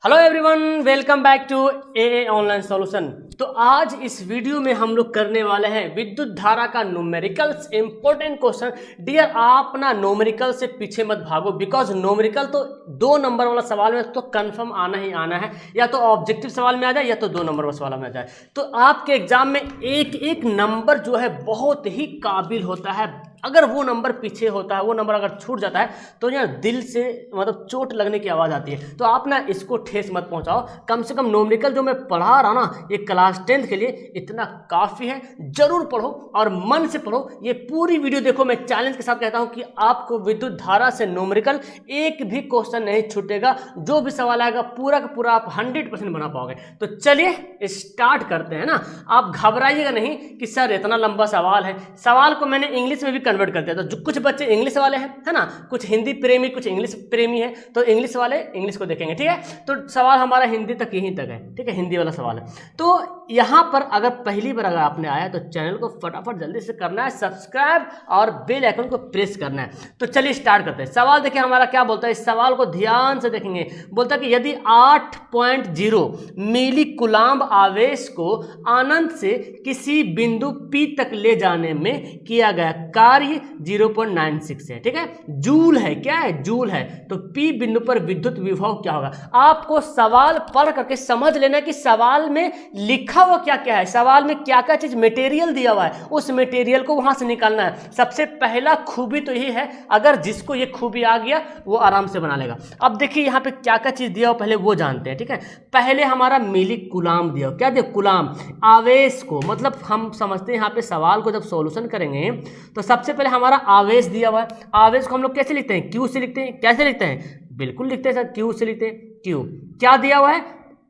Hello everyone, welcome back to a online solution. तो आज इस वीडियो में हम लोग करने वाले हैं विद्युत धारा का न्यूमेरिकल्स इंपॉर्टेंट क्वेश्चन। डियर, आप ना न्यूमेरिकल से पीछे मत भागो, बिकॉज न्यूमेरिकल तो 2 नंबर वाला सवाल में तो कंफर्म आना ही आना है। या तो ऑब्जेक्टिव सवाल में आ जाए या तो 2 नंबर वाला सवाल में आ जाए। तो आपके एग्जाम में एक एक नंबर जो है बहुत ही काबिल होता है। अगर वो नंबर पीछे होता है, वो नंबर अगर छूट जाता है तो यार दिल से मतलब चोट लगने की आवाज़ आती है। तो आप ना इसको ठेस मत पहुंचाओ। कम से कम न्यूमेरिकल जो मैं पढ़ा रहा ना, ये क्लास 10th के लिए इतना काफ़ी है। जरूर पढ़ो और मन से पढ़ो। ये पूरी वीडियो देखो। मैं चैलेंज के साथ कहता हूं कि आपको विद्युत धारा से न्यूमेरिकल एक भी क्वेश्चन नहीं छूटेगा। जो भी सवाल आएगा पूरा का पूरा आप 100% बना पाओगे। तो चलिए स्टार्ट करते हैं ना। आप घबराइएगा नहीं कि सर इतना लंबा सवाल है। सवाल को मैंने इंग्लिश में भी कन्वर्ट कर दिया। तो जो कुछ बच्चे इंग्लिश वाले हैं, है ना, कुछ हिंदी प्रेमी कुछ इंग्लिश प्रेमी है, तो इंग्लिश वाले इंग्लिश को देखेंगे, ठीक है। तो सवाल हमारा हिंदी तक यहीं तक है, ठीक है, हिंदी वाला सवाल है। तो यहाँ पर अगर पहली बार अगर आपने आया तो चैनल को फटाफट जल्दी से करना है सब्सक्राइब और बेल आइकन को प्रेस करना है। तो चलिए स्टार्ट करते हैं। सवाल देखिए हमारा क्या बोलता है, इस सवाल को ध्यान से देखेंगे। बोलता है कि यदि 8.0 मिली कुलाम्ब आवेश को अनंत से किसी बिंदु P तक ले जाने में किया गया कार्य 0.96 है, ठीक है। जूल है, क्या है, जूल है। तो P बिंदु पर विद्युत विभव क्या होगा। आपको सवाल पढ़ करके समझ लेना कि सवाल में लिखा हुआ क्या क्या है, सवाल में क्या क्या चीज मटेरियल दिया हुआ है, उस मटेरियल को वहां से निकालना है। सबसे पहला खूबी तो यही है, अगर जिसको ये खूबी आ गया वो आराम से बना लेगा। अब देखिए यहाँ पे क्या क्या चीज दिया हुआ पहले वो जानते हैं, ठीक है। पहले हमारा मिली कुलाम दिया, क्या दिया, कुलाम आवेश को। मतलब हम समझते हैं यहाँ पे सवाल को जब सॉल्यूशन करेंगे तो सबसे पहले हमारा आवेश दिया हुआ है। आवेश को हम लोग कैसे लिखते हैं, क्यू से लिखते हैं। कैसे लिखते हैं, बिल्कुल लिखते हैं सर, क्यू से लिखते हैं। क्यू क्या दिया हुआ है,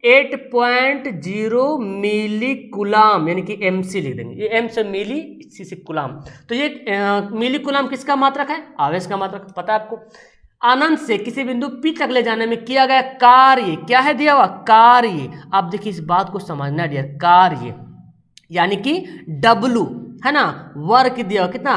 8.0 मिली कुलाम, यानी कि MC लिख देंगे। ये M से मिली, सी से कुलाम। तो ये मिली कुलाम किसका मात्रक है, आवेश का मात्रक, पता है आपको। अनंत से किसी बिंदु P तक ले जाने में किया गया कार्य क्या है, दिया हुआ कार्य। अब देखिए इस बात को समझना डियर, कार्य यानी कि W है ना, वर्क दिया हुआ कितना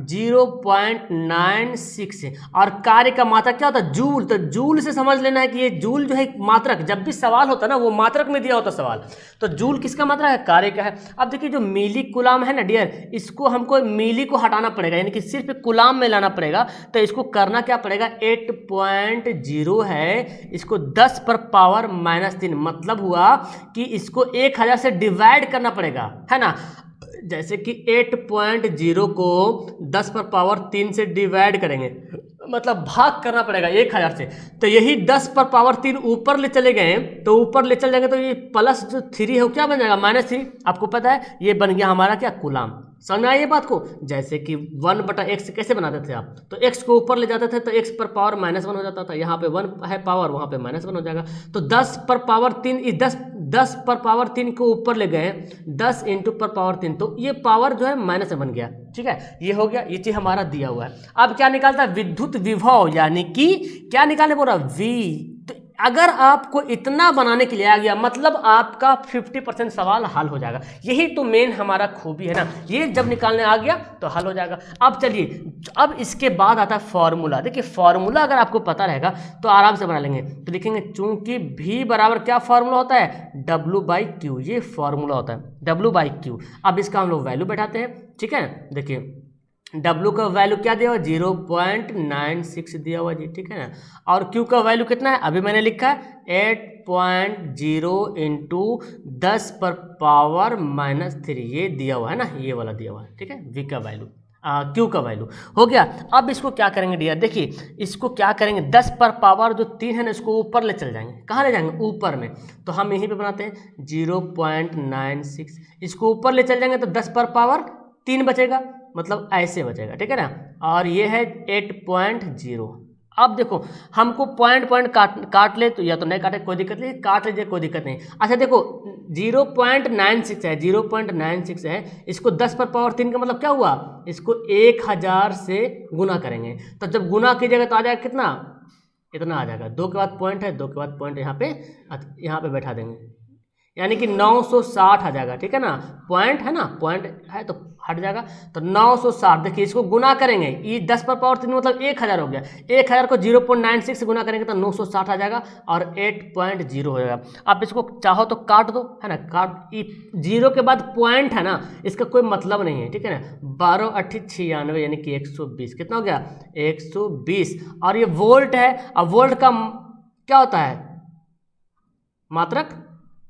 0.96 है। और कार्य का मात्रक क्या होता है, जूल। तो जूल से समझ लेना है कि ये जूल जो है मात्रक, जब भी सवाल होता है ना वो मात्रक में दिया होता सवाल। तो जूल किसका मात्रक है, कार्य का है। अब देखिए जो मिली कुलाम है ना डियर, इसको हमको मिली को हटाना पड़ेगा, यानी कि सिर्फ कुलाम में लाना पड़ेगा। तो इसको करना क्या पड़ेगा, 8.0 है, इसको 10 पर पावर -3, मतलब हुआ कि इसको 1000 से डिवाइड करना पड़ेगा, है ना। जैसे कि 8.0 को 10 पर पावर 3 से डिवाइड करेंगे, मतलब भाग करना पड़ेगा 1000 से। तो यही 10 पर पावर 3 ऊपर ले चले गए, तो ऊपर ले चले जाएंगे तो ये प्लस जो 3 है वो क्या बन जाएगा, -3। आपको पता है ये बन गया हमारा क्या, कुलाम। समझ में आई ये बात को। जैसे कि 1/x कैसे बनाते थे आप, तो x को ऊपर ले जाते थे तो x पर पावर -1 हो जाता था। यहाँ पे 1 है पावर, वहाँ पे -1 हो जाएगा। तो 10 पर पावर 3, 10 पर पावर 3 को ऊपर ले गए, 10 इंटू पर पावर 3, तो ये पावर जो है माइनस में बन गया, ठीक है। ये हो गया, ये चीज हमारा दिया हुआ है। अब क्या निकालता है, विद्युत विभव, यानी कि क्या निकालने बोल रहा, V। तो अगर आपको इतना बनाने के लिए आ गया मतलब आपका 50% सवाल हल हो जाएगा। यही तो मेन हमारा खूबी है ना, ये जब निकालने आ गया तो हल हो जाएगा। अब चलिए, अब इसके बाद आता है फॉर्मूला। देखिए फॉर्मूला अगर आपको पता रहेगा तो आराम से बना लेंगे। तो लिखेंगे चूंकि V बराबर क्या फॉर्मूला होता है, W/Q, ये फॉर्मूला होता है W/Q। अब इसका हम लोग वैल्यू बैठाते हैं, ठीक है। देखिए W का वैल्यू क्या दिया हुआ, 0.96 दिया हुआ जी, ठीक है ना। और Q का वैल्यू कितना है, अभी मैंने लिखा है 8.0 इंटू 10 पर पावर -3, ये दिया हुआ है ना, ये वाला दिया हुआ है, ठीक है। V का वैल्यू, Q का वैल्यू हो गया। अब इसको क्या करेंगे डियर, देखिए इसको क्या करेंगे, 10 पर पावर जो 3 है ना, इसको ऊपर ले चल जाएंगे। कहाँ ले जाएंगे, ऊपर में। तो हम यहीं पे बनाते हैं 0.96, इसको ऊपर ले चल जाएंगे तो 10 पर पावर 3 बचेगा, मतलब ऐसे बचेगा, ठीक है ना। और ये है 8.0। अब देखो हमको पॉइंट काट ले, तो या तो नहीं काटे कोई दिक्कत नहीं, काट लीजिए कोई दिक्कत नहीं। अच्छा देखो 0.96 है, 0.96 है, इसको 10 पर पावर 3 का मतलब क्या हुआ, इसको 1000 से गुना करेंगे। तो जब गुना कीजिएगा तो आ जाएगा कितना, इतना आ जाएगा। 2 के बाद पॉइंट है, 2 के बाद पॉइंट यहाँ पे बैठा देंगे। यानी कि 960 आ जाएगा, ठीक है ना, पॉइंट है ना, पॉइंट है तो हट जाएगा, तो 960। देखिए इसको गुना करेंगे, ये 10 पर पावर 3 मतलब 1000 हो गया, 1000 को 0.96 से गुना करेंगे तो 960 आ जाएगा और 8.0 हो जाएगा। आप इसको चाहो तो काट दो, है ना, काट, जीरो के बाद पॉइंट है ना, इसका कोई मतलब नहीं है, ठीक है ना। 12 8 96 यानी कि 120, कितना हो गया 120। और ये वोल्ट है, अब वोल्ट का क्या होता है मात्रक,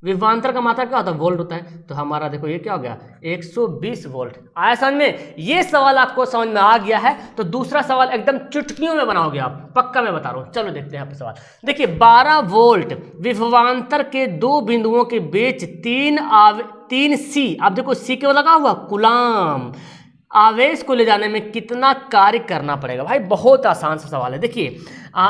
विभवांतर का मात्रक क्या होता है वोल्ट होता है, तो हमारा देखो ये क्या हो गया 120 वोल्ट। आया समझ में, ये सवाल आपको समझ में आ गया है तो दूसरा सवाल एकदम चुटकियों में बनाओगे आप, पक्का मैं बता रहा हूँ। चलो देखते हैं यहाँ पे सवाल। देखिए 12 वोल्ट विभवांतर के दो बिंदुओं के बीच 3 सी, अब देखो सी के लगा हुआ कूलाम, आवेश को ले जाने में कितना कार्य करना पड़ेगा। भाई बहुत आसान सा सवाल है। देखिए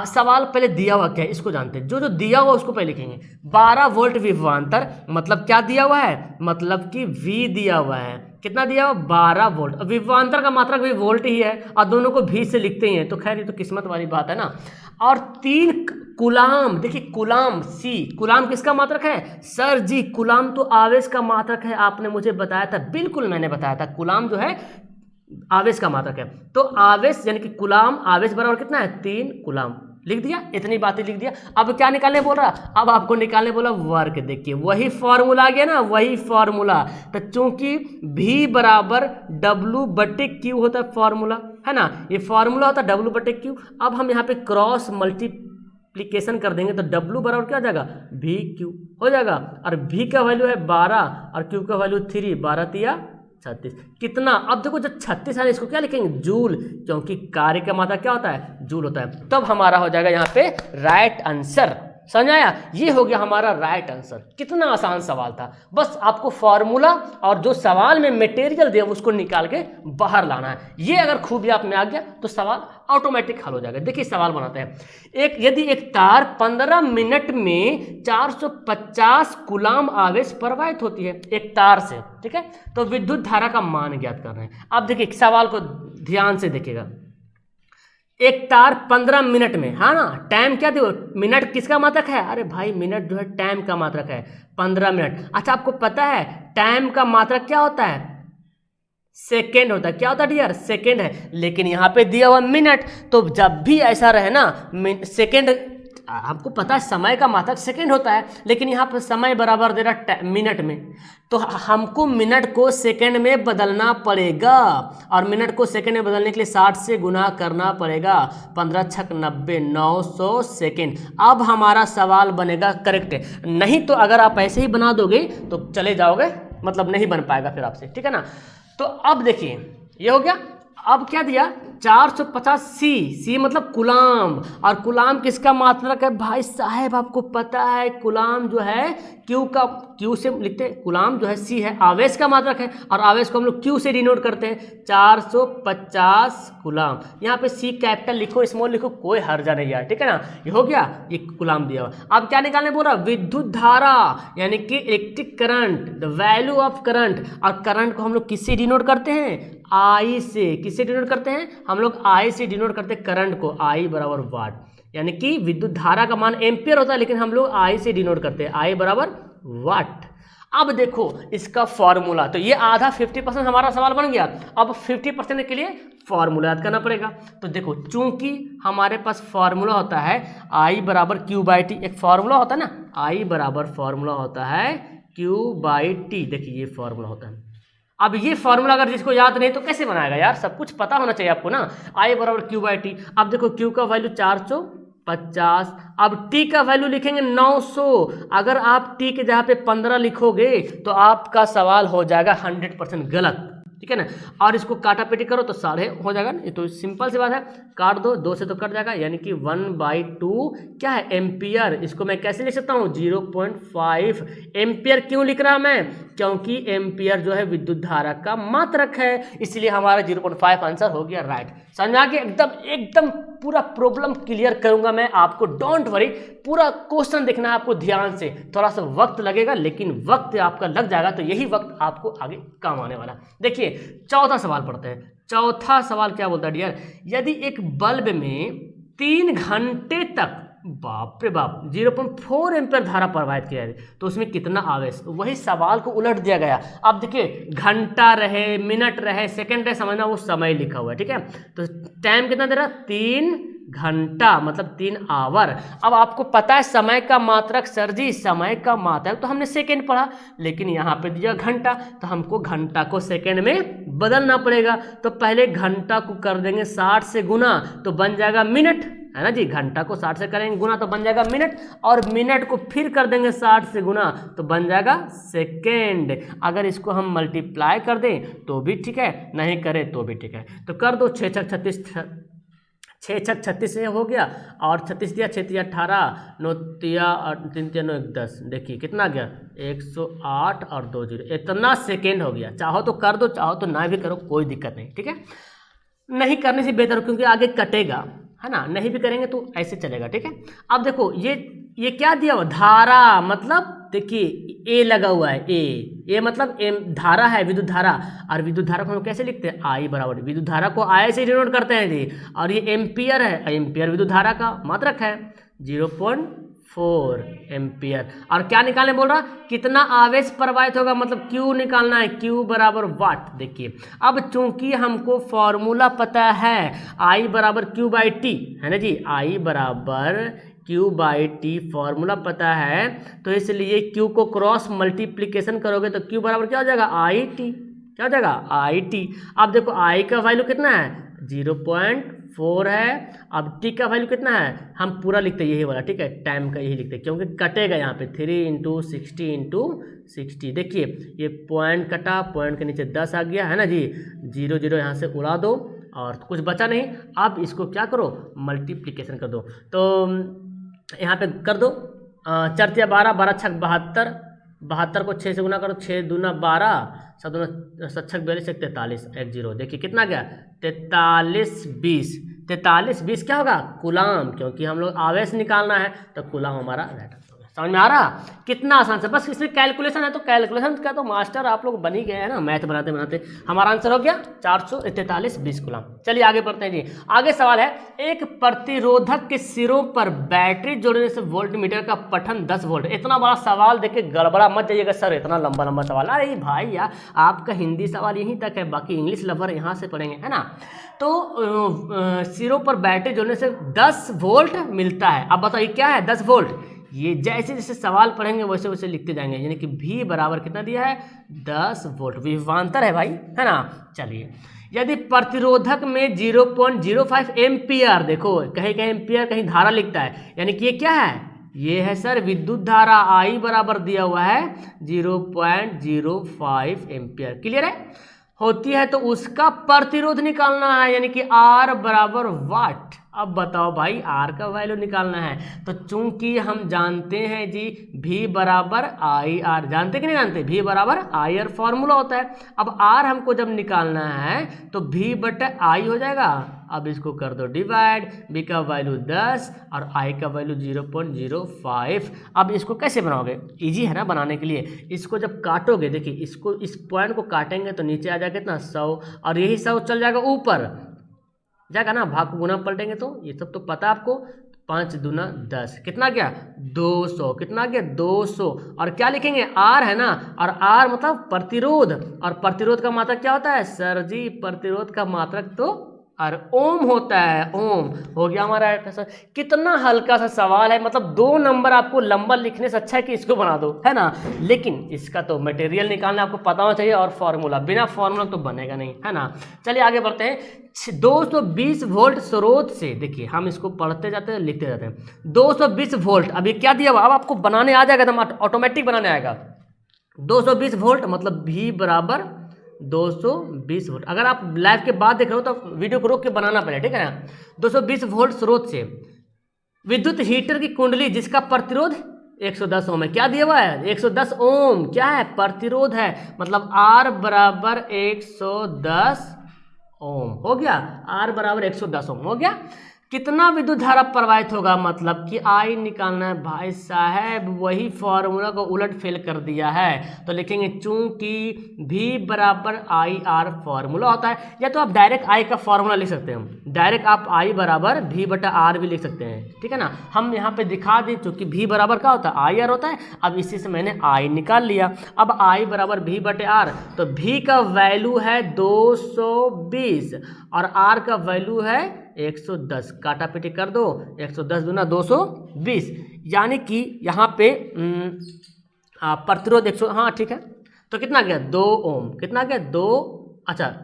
सवाल पहले दिया हुआ क्या है इसको जानते हैं, जो दिया हुआ उसको पहले लिखेंगे। 12 वोल्ट विभवांतर मतलब क्या दिया हुआ है, मतलब कि V दिया हुआ है, कितना दिया हुआ 12 वोल्ट। विभवांतर का मात्रक भी वोल्ट ही है और दोनों को V से लिखते ही हैं, तो खैर ये तो किस्मत वाली बात है ना। और 3 कूलाम, देखिए कूलाम सी, कूलाम किसका मात्रक है सर जी, कूलाम तो आवेश का मात्रक है, आपने मुझे बताया था, बिल्कुल मैंने बताया था, कूलाम जो है आवेश का मात्रक है। तो आवेश यानी कि कूलाम, आवेश बराबर कितना है 3 कूलाम, लिख दिया, इतनी बातें लिख दिया। अब क्या निकालने बोल रहा, अब आपको निकालने बोला वर्क। देखिए वही फॉर्मूला आ गया ना, वही फॉर्मूला, तो चूंकि V बराबर W/Q होता है फॉर्मूला, है ना, ये फॉर्मूला होता है W/Q। अब हम यहाँ पे क्रॉस मल्टीप्लीकेशन कर देंगे तो W बराबर क्या हो जाएगा VQ हो जाएगा, और V का वैल्यू है 12 और Q का वैल्यू 3, 12 तिया 36, कितना। अब देखो जब 36 है इसको क्या लिखेंगे जूल, क्योंकि कार्य का मात्रा क्या होता है जूल होता है। तब हमारा हो जाएगा यहाँ पे राइट आंसर। समझ आया, ये हो गया हमारा राइट आंसर। कितना आसान सवाल था, बस आपको फॉर्मूला और जो सवाल में मटेरियल दिया उसको निकाल के बाहर लाना है। ये अगर खूबी आप में आ गया तो सवाल ऑटोमेटिक हल हो जाएगा। देखिए सवाल बनाते हैं, यदि एक तार 15 मिनट में 450 कूलाम आवेश प्रवाहित होती है एक तार से, ठीक है, तो विद्युत धारा का मान ज्ञात कर रहे हैं। अब देखिए सवाल को ध्यान से देखिएगा, एक तार 15 मिनट में, हाँ ना, टाइम क्या देखो, मिनट किसका मात्रक है, अरे भाई मिनट जो है टाइम का मात्रक है, 15 मिनट। अच्छा आपको पता है टाइम का मात्रक क्या होता है सेकेंड होता है, क्या होता है डियर सेकेंड है, लेकिन यहाँ पे दिया हुआ मिनट, तो जब भी ऐसा रहे ना सेकेंड, आपको पता है समय का मात्रक सेकंड होता है, लेकिन यहाँ पर समय बराबर दे रहा मिनट में, तो हमको मिनट को सेकंड में बदलना पड़ेगा, और मिनट को सेकंड में बदलने के लिए 60 से गुना करना पड़ेगा, 15 छक 90, 900 सेकंड। अब हमारा सवाल बनेगा करेक्ट, नहीं तो अगर आप ऐसे ही बना दोगे तो चले जाओगे, मतलब नहीं बन पाएगा फिर आपसे, ठीक है ना। तो अब देखिए ये हो गया। अब क्या दिया 450 सी मतलब कुलाम, और कुलाम किसका मात्रक है भाई साहब, आपको पता है कुलाम जो है क्यू से लिखते हैं, कुलाम जो है सी है आवेश का मात्रक है, और आवेश को हम लोग क्यू से डिनोट करते हैं, 450 कुलाम। यहाँ पे सी कैपिटल लिखो स्मॉल लिखो कोई हर्जा नहीं यार, ठीक है ना। ये हो गया, ये कुलाम दिया हुआ। अब क्या निकालने बोल रहा, विद्युत धारा यानी कि electric current, the value of current, और करंट को हम लोग किससे डिनोट करते हैं आई से, किससे डिनोट करते हैं हम लोग आई से डिनोट करते हैं करंट को, आई बराबर वाट, यानी कि विद्युत धारा का मान एम्पियर होता है लेकिन हम लोग आई से डिनोट करते हैं, आई बराबर वाट। अब देखो इसका फॉर्मूला, तो ये आधा 50% हमारा सवाल बन गया। अब 50% के लिए फॉर्मूला याद करना पड़ेगा। तो देखो चूंकि हमारे पास फॉर्मूला होता है आई बराबर क्यू बाई टी, एक फॉर्मूला होता है ना, आई बराबर फॉर्मूला होता है क्यू बाई टी, देखिए ये फॉर्मूला होता है। अब ये फॉर्मूला अगर जिसको याद नहीं तो कैसे बनाएगा यार, सब कुछ पता होना चाहिए आपको ना। आई बराबर क्यू बाई टी, अब देखो क्यू का वैल्यू 450, अब टी का वैल्यू लिखेंगे 900। अगर आप टी के जगह पे 15 लिखोगे तो आपका सवाल हो जाएगा 100% गलत, ठीक है ना। और इसको काटा पेटी करो तो 12.5 हो जाएगा, ये तो सिंपल सी बात है, काट दो, 2 से तो कट जाएगा, यानी कि 1/2 क्या है एम्पियर। इसको मैं कैसे लिख सकता हूँ 0.5 एम्पियर। क्यों लिख रहा मैं, क्योंकि एम्पियर जो है विद्युत धारा का मात्रक है, इसलिए हमारा 0.5 आंसर हो गया राइट। समझ आ गया, एकदम पूरा प्रॉब्लम क्लियर करूंगा मैं आपको, डोंट वरी, पूरा क्वेश्चन देखना है आपको ध्यान से। थोड़ा सा वक्त लगेगा लेकिन वक्त आपका लग जाएगा तो यही वक्त आपको आगे काम आने वाला। देखिए चौथा सवाल पढ़ते हैं। चौथा सवाल क्या बोलता है डियर, यदि एक बल्ब में 3 घंटे तक बाप रे बाप, 0.4 एम्पीयर धारा प्रवाहित किया है, तो उसमें कितना आवेश, वही सवाल को उलट दिया गया। अब देखिए घंटा रहे, मिनट रहे, सेकंड रहे, समझना वो समय लिखा हुआ है, ठीक है। तो टाइम कितना दे रहा, 3 घंटा, मतलब 3 आवर। अब आपको पता है समय का मात्रक, सर जी समय का मात्रक तो हमने सेकंड पढ़ा, लेकिन यहाँ पे दिया घंटा, तो हमको घंटा को सेकंड में बदलना पड़ेगा। तो पहले घंटा को कर देंगे 60 से गुना, तो बन जाएगा मिनट, है ना जी। घंटा को 60 से करेंगे गुना तो बन जाएगा मिनट, और मिनट को फिर कर देंगे 60 से गुना तो बन जाएगा सेकेंड। अगर इसको हम मल्टीप्लाई कर दें तो भी ठीक है, नहीं करें तो भी ठीक है। तो कर दो, 6 छक 36, 6 छक 36 से हो गया, और 36 दिया, 6 तिया 18, 9 तिया 3 तिया 9 10, देखिए कितना गया 108 और 2 जीरो, इतना सेकेंड हो गया। चाहो तो कर दो, चाहो तो ना भी करो, कोई दिक्कत नहीं, ठीक है। नहीं करने से बेहतर, क्योंकि आगे कटेगा, है ना। नहीं भी करेंगे तो ऐसे चलेगा, ठीक है। अब देखो ये क्या दिया हुआ, धारा, मतलब देखिए ए लगा हुआ है, ए मतलब एम धारा है, विद्युत धारा। और विद्युत धारा को हम कैसे लिखते हैं, आई बराबर, विद्युत धारा को आई से डिनोट करते हैं जी। और ये एम्पियर है, एम्पियर विद्युत धारा का मात्रक है, 0.4 एम्पियर। और क्या निकालने बोल रहा, कितना आवेश प्रवाहित होगा, मतलब क्यू निकालना है, क्यू बराबर वाट। देखिए अब चूंकि हमको फॉर्मूला पता है, आई बराबर क्यू बाई टी, है ना जी, आई बराबर क्यू बाई टी फॉर्मूला पता है, तो इसलिए क्यू को क्रॉस मल्टीप्लीकेशन करोगे तो क्यू बराबर क्या हो जाएगा, आई टी, क्या हो जाएगा, आई टी। अब देखो आई का वैल्यू कितना है, 0.4 है। अब टी का वैल्यू कितना है, हम पूरा लिखते हैं यही वाला, ठीक है, टाइम का यही लिखते हैं, क्योंकि कटेगा यहाँ पे 3 × 60 × 60। देखिए ये पॉइंट कटा, पॉइंट के नीचे 10 आ गया, है ना जी, 0 0 यहाँ से उड़ा दो और कुछ बचा नहीं। अब इसको क्या करो, मल्टीप्लीकेशन कर दो। तो यहाँ पे कर दो, 4 तिया 12, 12 छक 72, 72 को 6 से गुना करो, 6 दूना 12, 7 दूना 7 छक 42, 43, 1 0। देखिए कितना गया, 43 20, 43 20 क्या होगा, कूलाम, क्योंकि हम लोग आवेश निकालना है तो कूलाम हमारा रहता। समझ में आ रहा, कितना आसान से, बस इसमें कैलकुलेशन है, तो कैलकुलेशन का तो मास्टर आप लोग बन ही गए हैं ना, मैथ बनाते बनाते। हमारा आंसर हो गया 443 20 कूलाम। चलिए आगे बढ़ते हैं जी। आगे सवाल है, एक प्रतिरोधक के सिरों पर बैटरी जोड़ने से वोल्टमीटर का पठन 10 वोल्ट। इतना बड़ा सवाल देख के गड़बड़ा मत जाइएगा, सर इतना लंबा लंबा सवाल, अरे भाई यार आपका हिंदी सवाल यहीं तक है, बाकी इंग्लिश लवर यहाँ से पढ़ेंगे, है ना। तो सिरों पर बैटरी जोड़ने से 10 वोल्ट मिलता है। अब बताइए क्या है 10 वोल्ट, ये जैसे जैसे सवाल पढ़ेंगे वैसे वैसे लिखते जाएंगे, यानी कि V बराबर कितना दिया है, 10 वोल्ट, विभवांतर है भाई, है ना। चलिए, यदि प्रतिरोधक में 0.05 एम्पियर, देखो कहीं कहीं एम्पियर कहीं धारा लिखता है, यानी कि ये क्या है, ये है सर विद्युत धारा, I बराबर दिया हुआ है 0.05 एम्पियर, क्लियर है, होती है तो उसका प्रतिरोध निकालना है, यानी कि R बराबर वाट। अब बताओ भाई R का वैल्यू निकालना है, तो चूंकि हम जानते हैं जी V बराबर आई आर, जानते कि नहीं जानते, V बराबर आई आर फॉर्मूला होता है। अब R हमको जब निकालना है तो V बटा I हो जाएगा। अब इसको कर दो डिवाइड, V का वैल्यू 10 और I का वैल्यू 0.05। अब इसको कैसे बनाओगे, इजी है ना बनाने के लिए। इसको जब काटोगे, देखिए इसको, इस पॉइंट को काटेंगे तो नीचे आ जाएगा कितना 100, और यही 100 चल जाएगा ऊपर जाएगा ना, भाग को गुना पलटेंगे तो ये सब तो पता आपको, 5 दूना 10, कितना गया 200, कितना गया 200। और क्या लिखेंगे R है ना, और R मतलब प्रतिरोध, और प्रतिरोध का मात्रक क्या होता है सर जी, प्रतिरोध का मात्रक तो और ओम होता है, ओम। हो गया हमारा आंसर। कितना हल्का सा सवाल है, मतलब 2 नंबर आपको लंबा लिखने से अच्छा है कि इसको बना दो, है ना। लेकिन इसका तो मटेरियल निकालना आपको पता होना चाहिए, और फॉर्मूला, बिना फॉर्मूला तो बनेगा नहीं, है ना। चलिए आगे बढ़ते हैं। 220 वोल्ट स्रोत से, देखिए हम इसको पढ़ते जाते हैं लिखते जाते हैं, 220 वोल्ट। अभी क्या दिया हुआ, अब आपको बनाने आ जाएगा, एकदम ऑटोमेटिक बनाने आएगा। 220 वोल्ट मतलब V बराबर 220 वोल्ट। अगर आप लाइव के बाद देख रहे हो तो वीडियो को रोक के बनाना पड़ेगा, ठीक है ना। 220 वोल्ट स्रोत से विद्युत हीटर की कुंडली जिसका प्रतिरोध 110 ओम है, क्या दिया हुआ है 110 ओम, क्या है प्रतिरोध है, मतलब R बराबर 110 ओम, हो गया R बराबर 110 ओम हो गया। कितना विद्युत धारा प्रवाहित होगा, मतलब कि आई निकालना है। भाई साहब वही फॉर्मूला को उलट फेल कर दिया है, तो लिखेंगे चूंकि V बराबर आई आर फॉर्मूला होता है, या तो आप डायरेक्ट आई का फॉर्मूला लिख सकते हैं, डायरेक्ट आप आई बराबर V बटा आर भी लिख सकते हैं, ठीक है ना। हम यहाँ पे दिखा दें चूंकि V बराबर क्या होता है, आई आर होता है। अब इसी से मैंने आई निकाल लिया। अब आई बराबर V बटे आर, तो V का वैल्यू है 220 और आर का वैल्यू है 110, काटा पीटी कर दो, 110 दूना 220, यानी कि यहाँ पे प्रतिरोध 100, हाँ ठीक है, तो कितना गया 2 ओम, कितना गया 2, अच्छा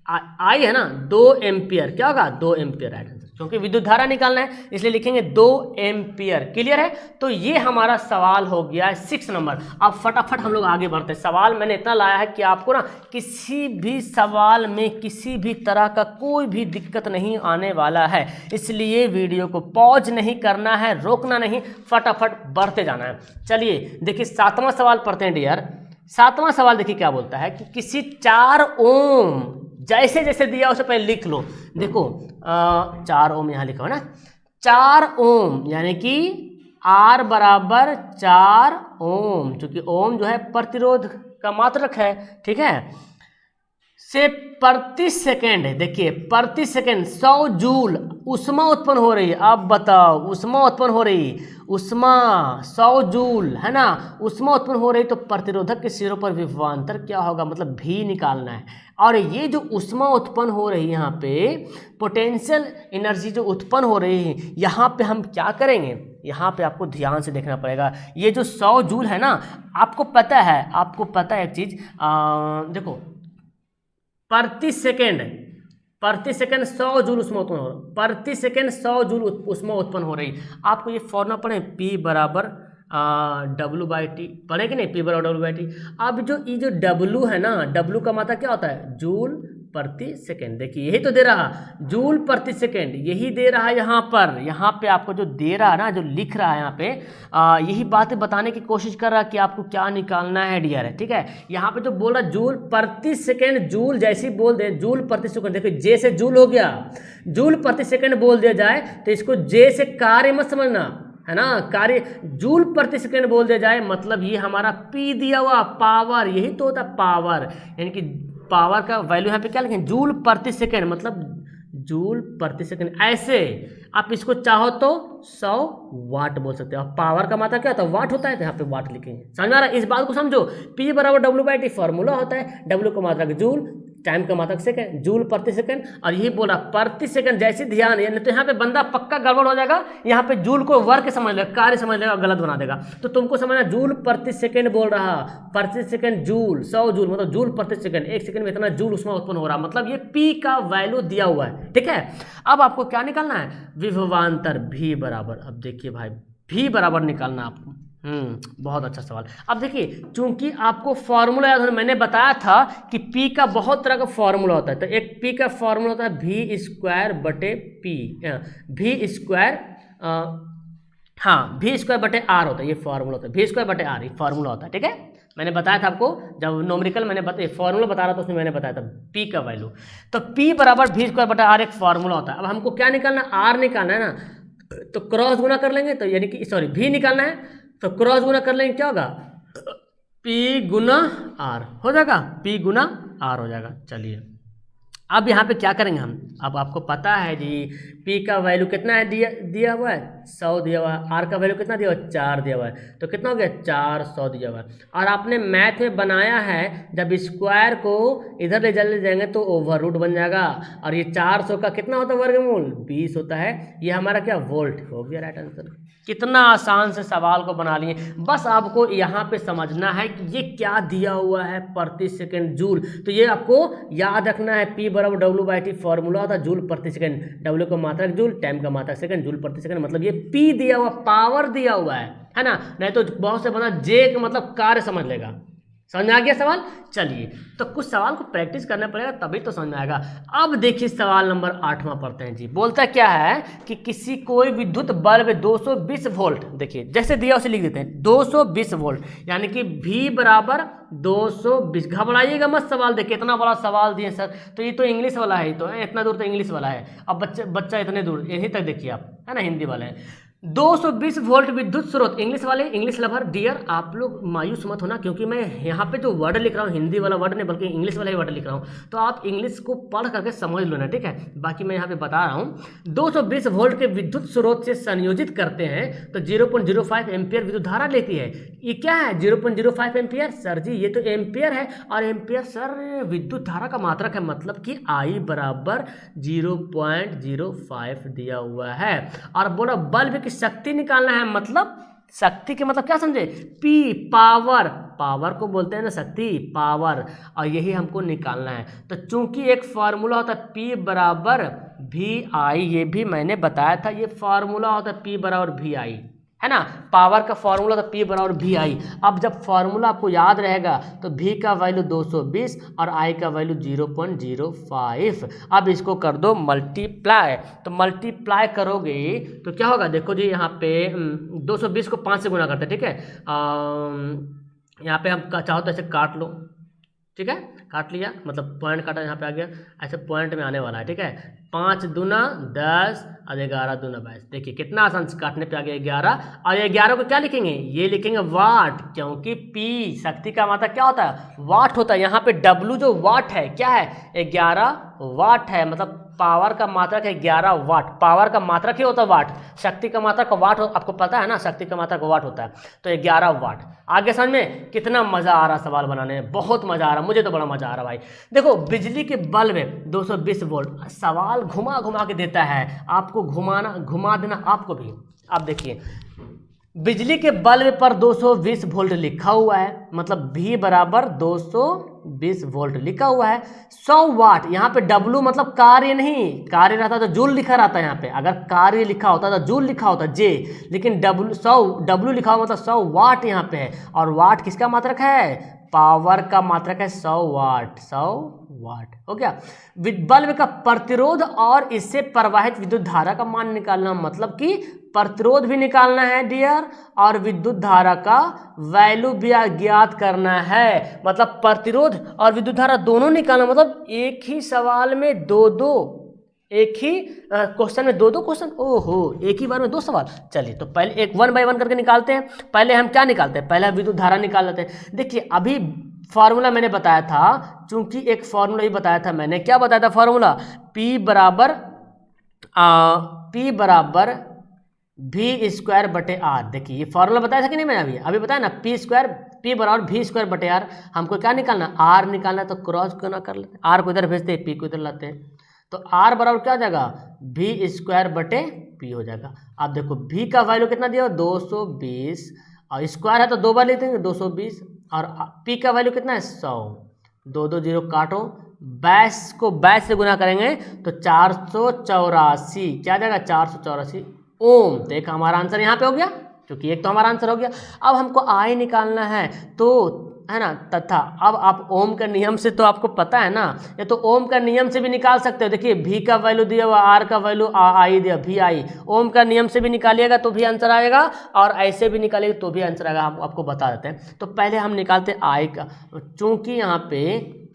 आई है ना 2 एम्पियर, क्या होगा 2 एम्पियर राइट आंसर, क्योंकि विद्युत धारा निकालना है इसलिए लिखेंगे 2 एम्पियर। क्लियर है, तो ये हमारा सवाल हो गया है 6 नंबर। अब फटाफट हम लोग आगे बढ़ते हैं। सवाल मैंने इतना लाया है कि आपको ना किसी भी सवाल में किसी भी तरह का कोई भी दिक्कत नहीं आने वाला है, इसलिए वीडियो को पॉज नहीं करना है, रोकना नहीं, फटाफट बढ़ते जाना है। चलिए देखिए 7वां सवाल पढ़ते हैं डियर। 7वां सवाल देखिए क्या बोलता है कि किसी 4 ओम, जैसे जैसे दिया उसे पहले लिख लो। देखो 4 ओम यहाँ लिखा हो ना, 4 ओम यानी कि R बराबर 4 ओम, क्योंकि ओम जो है प्रतिरोध का मात्रक है, ठीक है, से प्रति सेकेंड, देखिए प्रति सेकेंड 100 जूल उष्मा उत्पन्न हो रही है। अब बताओ उष्मा उत्पन्न हो रही, उष्मा 100 जूल है ना, उष्मा उत्पन्न हो रही, तो प्रतिरोधक के सिरों पर विभवांतर क्या होगा, मतलब भी निकालना है। और ये जो उष्मा उत्पन्न हो रही है यहाँ पे पोटेंशियल एनर्जी जो उत्पन्न हो रही है, यहाँ पे हम क्या करेंगे, यहाँ पे आपको ध्यान से देखना पड़ेगा। ये जो 100 जूल है ना, आपको पता है एक चीज़, देखो प्रति सेकेंड 100 जूल उष्मा उत्पन्न हो रहा है, प्रति सेकेंड 100 जूल उष्मा उत्पन्न हो रही। आपको ये फॉर्मूला पढ़े, P बराबर W/T, पढ़े कि नहीं, P बराबर W/T। अब जो ये जो W है ना, W का मात्रा क्या होता है, जूल प्रति सेकेंड। देखिए यही तो दे रहा, जूल प्रति सेकेंड, यही दे रहा है यहाँ पर। यहाँ पे आपको जो दे रहा है ना, जो लिख रहा है यहाँ पे, यही बातें बताने की कोशिश कर रहा है कि आपको क्या निकालना है डियर है, ठीक है। यहाँ पे जो बोल रहा जूल प्रति सेकेंड, जूल जैसे ही बोल दे जूल प्रति सेकेंड, देखिए जे से जूल हो गया, जूल प्रति सेकेंड बोल दिया जाए तो इसको जे से कार्य मत समझना, है ना, कार्य जूल प्रति सेकेंड बोल दिया जाए, मतलब ये हमारा P दिया हुआ पावर, यही तो होता है पावर, यानी कि पावर का वैल्यू यहाँ पे क्या लिखें, जूल प्रति सेकेंड, मतलब जूल प्रति सेकेंड। ऐसे आप इसको चाहो तो 100 वाट बोल सकते हो। पावर का मात्रा क्या होता है, वाट होता है, तो यहाँ पे वाट लिखेंगे। समझ में आ रहा है, इस बात को समझो। P बराबर W/T फॉर्मूला होता है, W का मात्रक जूल, टाइम का मात्रक सेकंड, जूल प्रति सेकंड, और यही बोला प्रति सेकंड। जैसे ध्यान, यानी तो यहाँ पे बंदा पक्का गड़बड़ हो जाएगा, यहाँ पे जूल को वर्क समझ लेगा, कार्य समझ लेगा, गलत बना देगा। तो तुमको समझना जूल प्रति सेकंड बोल रहा, प्रति सेकंड जूल, 100 जूल मतलब जूल प्रति सेकंड, 1 सेकंड में इतना जूल उष्मा उत्पन्न हो रहा, मतलब ये P का वैल्यू दिया हुआ है, ठीक है। अब आपको क्या निकालना है, विभवांतर V बराबर, अब देखिए भाई V बराबर निकालना आपको। बहुत अच्छा सवाल। अब देखिए चूंकि आपको फॉर्मूला याद है, मैंने बताया था कि P का बहुत तरह का फॉर्मूला होता है। तो एक P का फॉर्मूला होता है V स्क्वायर बटे P, V स्क्वायर, हाँ V स्क्वायर बटे R होता है, ये फॉर्मूला होता है, V स्क्वायर बटे R ये फॉर्मूला होता है, ठीक है। मैंने बताया था आपको, जब नोमरिकल मैंने बताया फॉर्मूला बता रहा था, उसमें मैंने बताया था P का वैल्यू। तो P बराबर V स्क्वायर बटा R एक फॉर्मूला होता है। अब हमको क्या निकालना है, R निकालना है ना, तो क्रॉस गुना कर लेंगे, तो यानी कि सॉरी V निकालना है, तो क्रॉस गुना कर लेंगे, क्या होगा, P गुना R हो जाएगा, P गुना R हो जाएगा। चलिए अब यहाँ पे क्या करेंगे हम, अब आपको पता है जी P का वैल्यू कितना है, दिया हुआ है 100 दिया हुआ है, R का वैल्यू कितना दिया हुआ है, 4 दिया हुआ है, तो कितना हो गया 400 दिया हुआ है। और आपने मैथ में बनाया है, जब स्क्वायर को इधर ले जाएंगे तो ओवर रूट बन जाएगा, और ये 400 का कितना होता है वर्गमूल 20 होता है, ये हमारा क्या वोल्ट हो गया राइट आंसर। कितना आसान से सवाल को बना लिए, बस आपको यहाँ पे समझना है कि ये क्या दिया हुआ है, प्रति सेकंड जूल। तो ये आपको याद रखना है, P बराबर W/T फॉर्मूला होता है जूल प्रति सेकंड, W का मात्रक जूल, टाइम का मात्रक सेकंड, जूल प्रति सेकंड, मतलब ये P दिया हुआ, पावर दिया हुआ है ना। नहीं तो बहुत से बना J का मतलब कार्य समझ लेगा, समझ में आ गया सवाल। चलिए, तो कुछ सवाल को प्रैक्टिस करना पड़ेगा तभी तो समझ में आएगा। अब देखिए सवाल नंबर 8वां पढ़ते हैं जी। बोलता क्या है कि किसी कोई विद्युत बल्ब 220 वोल्ट, देखिए जैसे दिया उसे लिख देते हैं 220 वोल्ट, यानी कि V बराबर 220। घबराइएगा मत, सवाल देखिए इतना बड़ा सवाल दिए सर, तो ये तो इंग्लिश वाला है, तो इतना दूर तो इंग्लिश वाला है। अब बच्चा इतने दूर यहीं तक देखिए आप, है ना, हिंदी वाले हैं। 220 वोल्ट विद्युत स्रोत, इंग्लिश वाले, इंग्लिश लवर डियर, आप लोग मायूस मत होना, क्योंकि मैं यहाँ पे जो वर्ड लिख रहा हूँ हिंदी वाला वर्ड नहीं बल्कि इंग्लिश वाला ही वर्ड लिख रहा हूँ, तो आप इंग्लिश को पढ़ करके समझ लो ना, ठीक है। बाकी मैं यहाँ पे बता रहा हूँ 220 वोल्ट के विद्युत स्रोत से संयोजित करते हैं तो 0.05 एम्पियर विद्युत धारा लेती है। ये क्या है 0.05 एम्पियर? सर जी ये तो एम्पियर है, और एम्पियर सर विद्युत धारा का मात्रक है, मतलब कि I बराबर 0.05 दिया हुआ है। और बोला बल्ब की शक्ति निकालना है, मतलब शक्ति के मतलब क्या समझे? P, पावर, पावर को बोलते हैं ना शक्ति, पावर, और यही हमको निकालना है। तो चूंकि एक फार्मूला होता है P बराबर VI, ये भी मैंने बताया था, ये फार्मूला होता है P बराबर VI, है ना, पावर का फार्मूला था P बराबर VI। अब जब फार्मूला आपको याद रहेगा तो V का वैल्यू 220 और I का वैल्यू 0.05। अब इसको कर दो मल्टीप्लाई, तो मल्टीप्लाई करोगे तो क्या होगा? देखो जी यहाँ पे 220 को 5 से गुना करते हैं, ठीक है। यहाँ पे हम चाहो तो ऐसे काट लो, ठीक है, काट लिया, मतलब पॉइंट काटा, यहाँ पे आ गया, ऐसे पॉइंट में आने वाला है, ठीक है। 5 दूना 10 और 11 दूना 22, देखिए कितना आसान काटने पे आ गया 11, और ये 11 को क्या लिखेंगे? ये लिखेंगे वाट, क्योंकि P शक्ति का मात्रा क्या होता है? वाट होता है। यहाँ पे W जो वाट है क्या है? 11 वाट है, मतलब पावर का मात्रक है 11 वाट। पावर का मात्रक ही होता है वाट, शक्ति का मात्रक वाट आपको पता है ना, शक्ति का मात्रक वाट होता है, तो 11 वाट। आगे समझ में? कितना मजा आ रहा सवाल बनाने में, बहुत मजा आ रहा, मुझे तो बड़ा मजा आ रहा भाई। देखो बिजली के बल्ब में 220 वोल्ट, सवाल घुमा घुमा के देता है, आपको घुमा देना आपको भी। अब देखिए बिजली के बल्ब पर 220 वोल्ट लिखा हुआ है, मतलब V बराबर 220 वोल्ट लिखा हुआ है। 100 वाट, यहाँ पे W मतलब कार्य नहीं, कार्य रहता तो जूल लिखा रहता है, यहाँ पे अगर कार्य लिखा होता तो जूल लिखा होता J, लेकिन W लिखा हुआ मतलब 100 वाट यहाँ पे है। और वाट किसका मात्रक है? पावर का मात्रक है 100 वाट, 100 वाट हो गया। बल्ब का प्रतिरोध और इससे प्रवाहित विद्युत धारा का मान निकालना, मतलब कि प्रतिरोध भी निकालना है डियर, और विद्युत धारा का वैल्यू भी ज्ञात करना है, मतलब प्रतिरोध और विद्युत धारा दोनों निकालना, मतलब एक ही सवाल में दो एक ही क्वेश्चन में दो क्वेश्चन, ओहो एक ही बार में 2 सवाल। चलिए तो पहले एक 1 बाय 1 करके निकालते हैं। पहले हम क्या निकालते हैं? पहले विद्युत धारा निकाल लेते हैं। देखिए अभी फार्मूला मैंने बताया था, चूंकि एक फार्मूला ही बताया था मैंने, क्या बताया था फार्मूला? P बराबर V स्क्वायर बटे R। देखिए ये फार्मूला बताया था कि नहीं मैंने? अभी बताया ना, P बराबर V स्क्वायर बटे R। हमको क्या निकालना? R निकालना, तो क्रॉस क्यों ना कर लेते, R को इधर भेजते हैं, P को इधर लाते हैं, तो R बराबर क्या हो जाएगा? V स्क्वायर बटे P हो जाएगा। अब देखो V का वैल्यू कितना दिया? 220, और स्क्वायर है तो 2 बार लेते हैं 220, और P का वैल्यू कितना है? 100। 2 2 0 काटो, 22 को 22 से गुना करेंगे तो 484, क्या जाएगा? 484 ओम। तो एक हमारा आंसर यहाँ पे हो गया, क्योंकि एक तो हमारा आंसर हो गया। अब हमको I निकालना है, तो है ना, तथा अब आप ओम का नियम से तो आपको पता है ना, ये तो ओम का नियम से भी निकाल सकते हो। देखिए V का वैल्यू दिया हुआ, R का वैल्यू I दिया, VI, ओम का नियम से भी निकालिएगा तो भी आंसर आएगा, और ऐसे भी निकालिएगा तो भी आंसर आएगा। हम आपको बता देते हैं। तो पहले हम निकालते हैं I का, चूंकि यहाँ पे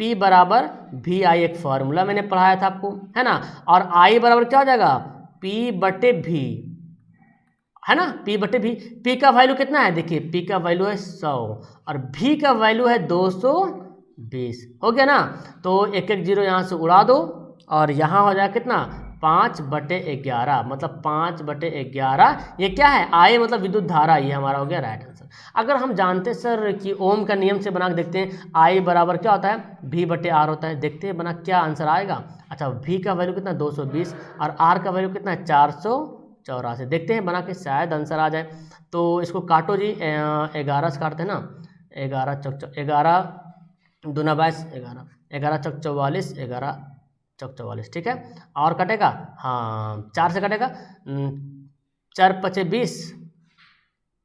P बराबर VI एक फॉर्मूला मैंने पढ़ाया था आपको, है ना, और I बराबर क्या हो जाएगा? P बटे V, है ना, P बटे V। P का वैल्यू कितना है? देखिए P का वैल्यू है 100 और V का वैल्यू है 220, हो गया ना। तो 1 1 0 यहाँ से उड़ा दो, और यहाँ हो जाएगा कितना? 5/11, मतलब 5/11। ये क्या है? I मतलब विद्युत धारा, ये हमारा हो गया राइट आंसर। अगर हम जानते सर कि ओम का नियम से बना के देखते हैं, I बराबर क्या होता है? V बटे R होता है। देखते हैं बना क्या आंसर आएगा। अच्छा V का वैल्यू कितना? 220, और R का वैल्यू कितना है? 484। देखते हैं बना के, शायद आंसर आ जाए। तो इसको काटो जी, 11 से काटते हैं ना, 11 दूना 22, 11 चौक 44, 11 चौक 44, ठीक है। और कटेगा, हाँ 4 से कटेगा, 4 5 20,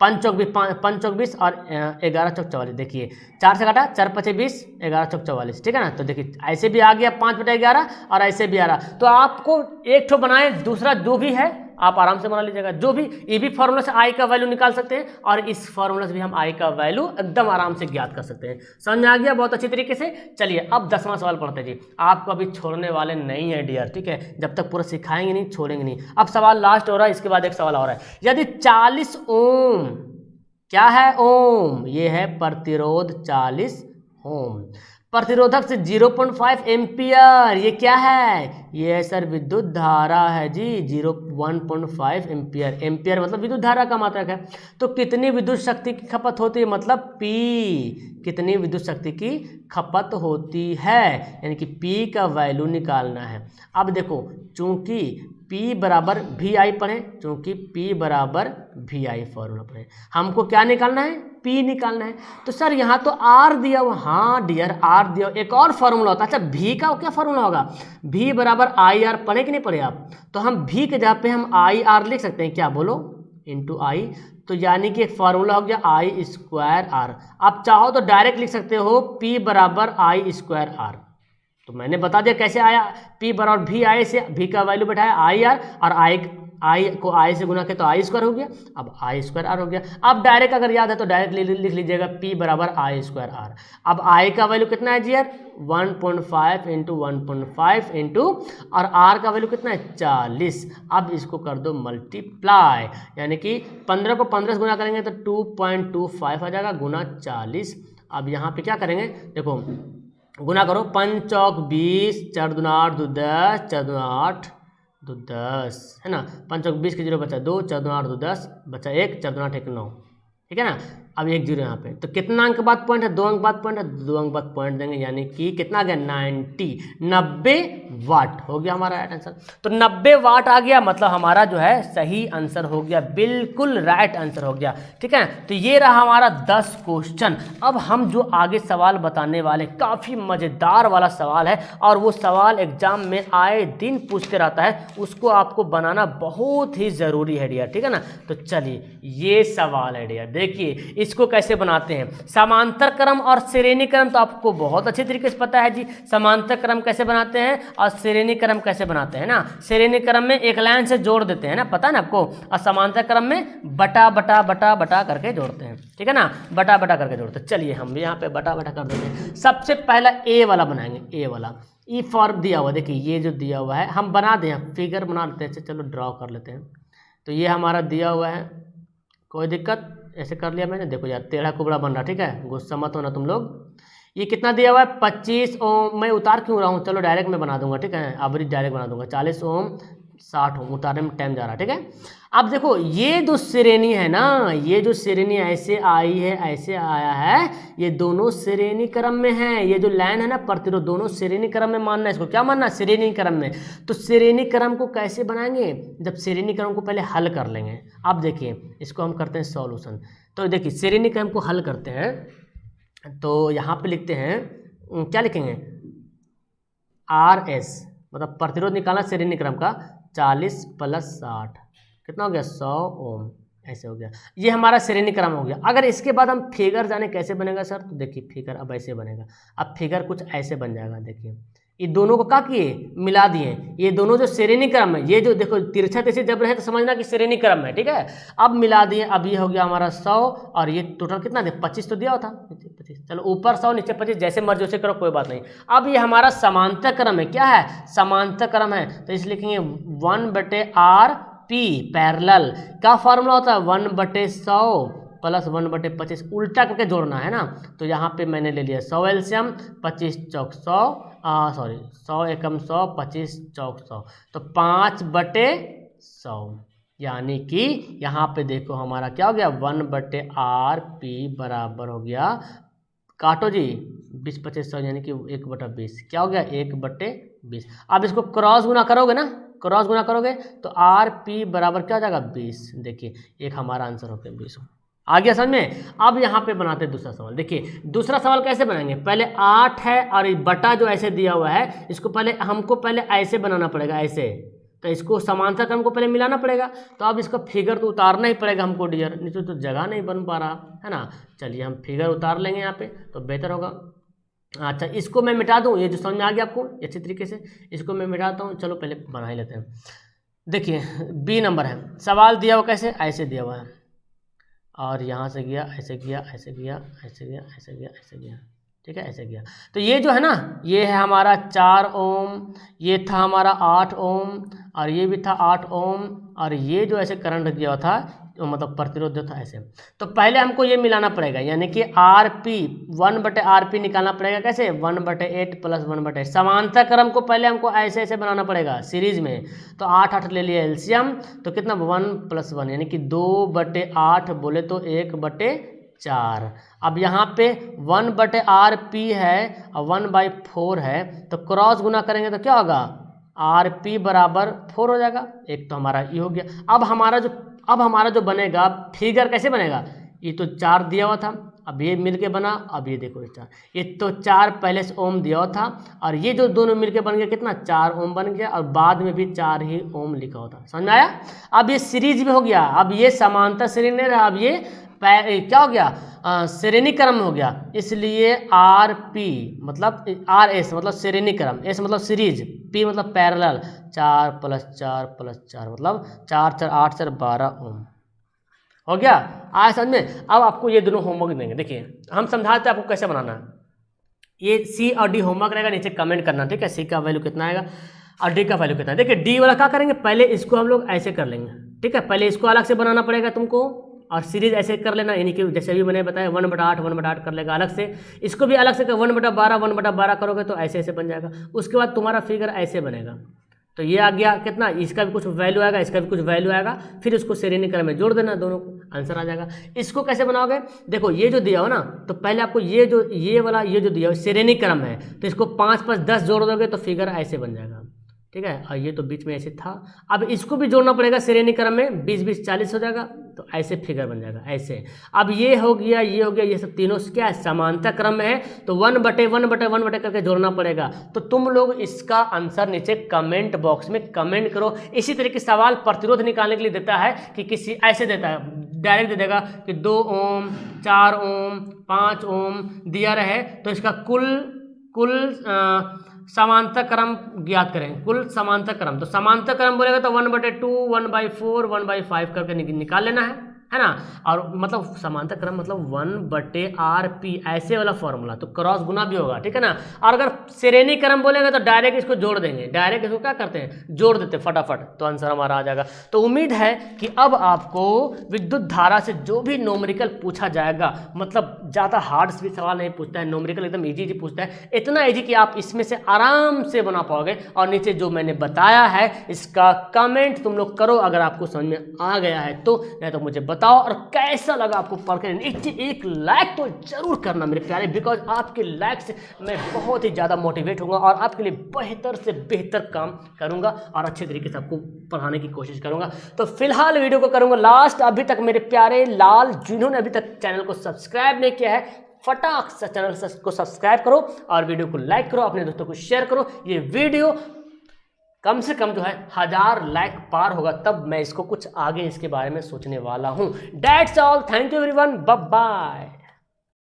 5 चौक 20, 5 चौक 20 और 11 चौक 44। देखिए 4 से काटा, 4 पचे 20, 11 चौक 44, ठीक है ना। तो देखिए ऐसे भी आ गया 5/11 और ऐसे भी आ रहा। तो आपको एक ठो बनाए, दूसरा जो भी है आप आराम से बना लीजिएगा। जो भी ये भी फॉर्मूला से आई का वैल्यू निकाल सकते हैं और इस फॉर्मूला से भी हम आई का वैल्यू एकदम आराम से ज्ञात कर सकते हैं। समझ में आ गया बहुत अच्छी तरीके से। चलिए अब 10वां सवाल पढ़ते हैं जी। आपको अभी छोड़ने वाले नहीं है डियर, ठीक है, जब तक पूरा सिखाएंगे नहीं छोड़ेंगे नहीं। अब सवाल लास्ट हो रहा है, इसके बाद एक सवाल और है। यदि 40 ओम, क्या है ओम, ये है प्रतिरोध 40 ओम, प्रतिरोधक से 0.5 एम्पियर, ये क्या है, ये है सर विद्युत धारा है जी, 1.5 एम्पियर। एम्पियर मतलब विद्युत धारा का मात्रक है। तो कितनी विद्युत शक्ति की खपत होती है, मतलब P, कितनी विद्युत शक्ति की खपत होती है, यानी कि P का वैल्यू निकालना है। अब देखो चूंकि P बराबर VI पढ़े, चूंकि P बराबर VI फॉर्मूला पढ़े, हमको क्या निकालना है, P निकालना है। तो सर यहाँ तो R दिया हुआ, हाँ डियर R दिया हुआ। एक और फॉर्मूला होता है, अच्छा V का क्या फॉर्मूला होगा, V बराबर IR, पढ़े कि नहीं पढ़े आप। तो हम V के जगह पे हम IR लिख सकते हैं, क्या बोलो, इंटू I। तो यानी कि एक फार्मूला हो गया I²R। आप चाहो तो डायरेक्ट लिख सकते हो P बराबर I²R। तो मैंने बता दिया कैसे आया, P बराबर VI से V का वैल्यू बैठाया IR और I को I से गुना किया तो I² हो गया, अब I²R हो गया। अब डायरेक्ट अगर याद है तो डायरेक्ट लिख लीजिएगा P बराबर I²R। अब I का वैल्यू कितना है जी यार, 1.5 इंटू 1.5 इंटू और R का वैल्यू कितना है 40। अब इसको कर दो मल्टीप्लाई, यानी कि 15 को 15 से गुना करेंगे तो 2.25 आ जाएगा गुना 40। अब यहाँ पे क्या करेंगे, देखो गुना करो, 5 चौक 20, 4 दूना 8, 2 10, 4 दूना 8, 2 10, है ना। 5 चौक 20 के 0 बचा 2, 4 दूना 8, 2 10 बचा 1, 4 दूना 8 9, ठीक है ना। अब 1 0 यहाँ पे, तो कितना अंक बाद पॉइंट है, 2 अंक बाद पॉइंट है, 2 अंक बाद पॉइंट देंगे, यानी कि कितना आ गया 90 वाट हो गया हमारा राइट आंसर। तो 90 वाट आ गया, मतलब हमारा जो है सही आंसर हो गया, बिल्कुल राइट आंसर हो गया, ठीक है। तो ये रहा हमारा 10 क्वेश्चन। अब हम जो आगे सवाल बताने वाले, काफ़ी मज़ेदार वाला सवाल है और वो सवाल एग्जाम में आए दिन पूछते रहता है, उसको आपको बनाना बहुत ही ज़रूरी है डियर, ठीक है ना। तो चलिए ये सवाल है डियर, देखिए इसको कैसे बनाते हैं। समांतर क्रम और श्रेणी क्रम तो आपको बहुत अच्छे तरीके से पता है जी, समांतर क्रम कैसे बनाते हैं और श्रेणी क्रम कैसे बनाते हैं ना। श्रेणी क्रम में एक लाइन से जोड़ देते हैं ना, पता है ना आपको, और समांतर क्रम में बटा बटा बटा बटा करके जोड़ते हैं, ठीक है ना, बटा बटा करके जोड़ते हैं। चलिए हम भी यहाँ पे बटा बटा कर देते हैं। सबसे पहला ए वाला बनाएंगे, ए वाला, ई फॉर्म दिया हुआ, देखिए ये जो दिया हुआ है हम बना दें, फिगर बना लेते हैं, चलो ड्रॉ कर लेते हैं। तो ये हमारा दिया हुआ है, कोई दिक्कत, ऐसे कर लिया मैंने, देखो यार टेढ़ा कुबड़ा बन रहा, ठीक है, गुस्सा मत होना तुम लोग। ये कितना दिया हुआ है 25 ओम, मैं उतार क्यों रहा हूँ, चलो डायरेक्ट मैं बना दूंगा, ठीक है, एवरेज डायरेक्ट बना दूंगा। 40 ओम 60 ओम, उतारने में टाइम जा रहा है, ठीक है। अब देखो ये जो श्रेणी है ना, ये जो श्रेणी ऐसे आई है ऐसे आया है, ये दोनों श्रेणी क्रम में है। ये जो लाइन है ना प्रतिरोध, दोनों श्रेणी क्रम में मानना है, इसको क्या मानना, श्रेणी क्रम में। तो श्रेणी क्रम को कैसे बनाएंगे, जब श्रेणी क्रम को पहले हल कर लेंगे। अब देखिए इसको हम करते हैं सॉल्यूशन। तो देखिए श्रेणी क्रम को हल करते हैं, तो यहाँ पे लिखते हैं, क्या लिखेंगे, RS मतलब प्रतिरोध निकालना श्रेणी क्रम का, 40 + 60 कितना हो गया 100 ओम, ऐसे हो गया। ये हमारा श्रेणी क्रम हो गया। अगर इसके बाद हम फिगर जाने कैसे बनेगा सर, तो देखिए फिगर अब ऐसे बनेगा। अब फिगर कुछ ऐसे बन जाएगा, देखिए ये दोनों को क्या किए, मिला दिए, ये दोनों जो श्रेणी क्रम है, ये जो देखो तिरछा तिरछी जब रहे तो समझना कि श्रेणी क्रम है, ठीक है। अब मिला दिए, अब ये हो गया हमारा 100 और ये टोटल कितना दे 25 तो दिया हुआ था, 25, चलो ऊपर 100 नीचे 25, जैसे मर्जी वैसे करो, कोई बात नहीं। अब ये हमारा समांतर क्रम है, क्या है, समांतर क्रम है, तो इसलिए लिखेंगे 1/RP पैरेलल का फॉर्मूला होता है 1/100 + 1/25, उल्टा करके जोड़ना है ना। तो यहाँ पे मैंने ले लिया 100 एलसीएम, 25 चौक 100, 100 एकम 100, 25 चौक 100, तो 5/100, यानी कि यहाँ पे देखो हमारा क्या हो गया 1/RP बराबर हो गया, काटो जी 20 25 100 यानी कि 1/20, क्या हो गया 1/20। अब इसको क्रॉस गुना करोगे ना, क्रॉस गुना करोगे तो RP बराबर क्या हो जाएगा 20। देखिए एक हमारा आंसर हो गया 20, आ गया समझ में। अब यहाँ पे बनाते हैं दूसरा सवाल। देखिए दूसरा सवाल कैसे बनाएंगे, पहले 8 है और बटा जो ऐसे दिया हुआ है, इसको पहले हमको पहले ऐसे बनाना पड़ेगा, ऐसे तो इसको समांतर क्रम को पहले मिलाना पड़ेगा। तो अब इसका फिगर तो उतारना ही पड़ेगा हमको डियर, नहीं तो जगह नहीं बन पा रहा है ना। चलिए हम फिगर उतार लेंगे यहाँ पे तो बेहतर होगा। अच्छा इसको मैं मिटा दूँ, ये जो समझ में आ गया आपको अच्छी तरीके से, इसको मैं मिटाता हूँ। चलो पहले बना ही लेते हैं। देखिए बी नंबर है, सवाल दिया हुआ कैसे, ऐसे दिया हुआ है और यहाँ से गया, ऐसे गया, ऐसे गया, ऐसे गया, ऐसे गया, ऐसे गया, ठीक है, ऐसे गया। तो ये जो है ना, ये है हमारा 4 ओम, ये था हमारा 8 ओम और ये भी था 8 ओम, और ये जो ऐसे करंट गया था तो मतलब प्रतिरोध जो था ऐसे। तो पहले हमको ये मिलाना पड़ेगा, यानी कि आर पी 1/RP निकालना पड़ेगा। कैसे, 1/8 + 1/8। समांतर क्रम को पहले हमको ऐसे ऐसे बनाना पड़ेगा सीरीज में। तो 8 ले लिया एलसीएम, तो कितना 1 + 1 यानी कि 2/8 बोले तो 1/4। अब यहाँ पे 1/RP है और 1/4 है, तो क्रॉस गुना करेंगे तो क्या होगा, RP = 4 हो जाएगा। एक तो हमारा ये हो गया। अब हमारा जो बनेगा फिगर कैसे बनेगा, ये तो 4 दिया हुआ था, अब ये मिलके बना, अब ये देखो 4, ये तो 4 पहले से ओम दिया हुआ था और ये जो दोनों मिलके बन गया कितना 4 ओम बन गया, और बाद में भी 4 ही ओम लिखा होता। समझ में आया। अब ये सीरीज भी हो गया, अब ये समांतर श्रेणी नहीं रहा, अब ये क्या हो गया, श्रेणी क्रम हो गया। इसलिए RP मतलब RS मतलब श्रेणी क्रम, S मतलब सीरीज, P मतलब पैरेलल, 4 + 4 + 4 मतलब 4 4 8 4 12 ओम हो गया। आज समझ में। अब आपको ये दोनों होमवर्क देंगे, देखिए हम समझाते हैं आपको कैसे बनाना है। ये C और D होमवर्क रहेगा, नीचे कमेंट करना, ठीक है। C का वैल्यू कितना आएगा और D का वैल्यू कितना है। देखिए D वाला क्या करेंगे, पहले इसको हम लोग ऐसे कर लेंगे, ठीक है। पहले इसको अलग से बनाना पड़ेगा तुमको, और सीरीज ऐसे कर लेना, यानी कि जैसे भी मैंने बताया 1/8 1/8 कर लेगा अलग से। इसको भी अलग से 1/12 1/12 करोगे तो ऐसे ऐसे बन जाएगा। उसके बाद तुम्हारा फिगर ऐसे बनेगा। तो ये आ गया कितना, इसका भी कुछ वैल्यू आएगा, इसका भी कुछ वैल्यू आएगा, फिर उसको श्रेणी क्रम में जोड़ देना, दोनों को आंसर आ जाएगा। इसको कैसे बनाओगे, देखो ये जो दिया हो ना, तो पहले आपको ये जो दिया हो श्रेणी क्रम है, तो इसको 5 + 10 जोड़ दोगे तो फिगर ऐसे बन जाएगा, ठीक है। और ये तो बीच में ऐसे था, अब इसको भी जोड़ना पड़ेगा श्रेणी क्रम में, 20 20 40 हो जाएगा, तो ऐसे फिगर बन जाएगा ऐसे। अब ये हो गया, ये हो गया, ये सब तीनों क्या है, समांतर क्रम में है, तो 1/1/1 करके जोड़ना पड़ेगा। तो तुम लोग इसका आंसर नीचे कमेंट बॉक्स में कमेंट करो। इसी तरह के सवाल प्रतिरोध निकालने के लिए देता है कि किसी ऐसे देता है, डायरेक्ट दे देगा कि 2 ओम 4 ओम 5 ओम दिया रहे, तो इसका कुल समांतर क्रम ज्ञात करें, कुल समांतर क्रम। तो समांतर क्रम बोलेगा तो 1/2 1/4 1/5 करके निकाल लेना है ना। और मतलब समांतर क्रम मतलब 1/RP ऐसे वाला फॉर्मूला, तो क्रॉस गुना भी होगा, ठीक है ना। और अगर श्रेणी क्रम बोलेगा तो डायरेक्ट इसको जोड़ देंगे, डायरेक्ट इसको क्या करते हैं, जोड़ देते फटाफट, तो आंसर हमारा आ जाएगा। तो उम्मीद है कि अब आपको विद्युत धारा से जो भी न्यूमेरिकल पूछा जाएगा, मतलब ज़्यादा हार्ड भी सवाल नहीं पूछता है, न्यूमेरिकल एकदम ईजी पूछता है, इतना ईजी कि आप इसमें से आराम से बना पाओगे। और नीचे जो मैंने बताया है इसका कमेंट तुम लोग करो, अगर आपको समझ में आ गया है तो, नहीं तो मुझे बताओ। और कैसा लगा आपको पढ़ के, एक लाइक तो जरूर करना मेरे प्यारे, बिकॉज आपके लाइक से मैं बहुत ही ज़्यादा मोटिवेट होऊंगा और आपके लिए बेहतर से बेहतर काम करूंगा और अच्छे तरीके से आपको पढ़ाने की कोशिश करूंगा। तो फिलहाल वीडियो को करूंगा लास्ट। अभी तक मेरे प्यारे लाल जिन्होंने अभी तक चैनल को सब्सक्राइब नहीं किया है, फटाक से चैनल को सब्सक्राइब करो और वीडियो को लाइक करो, अपने दोस्तों को शेयर करो। ये वीडियो कम से कम जो है 1000 लाइक पार होगा, तब मैं इसको कुछ आगे इसके बारे में सोचने वाला हूं। That's all, thank you everyone, bye bye.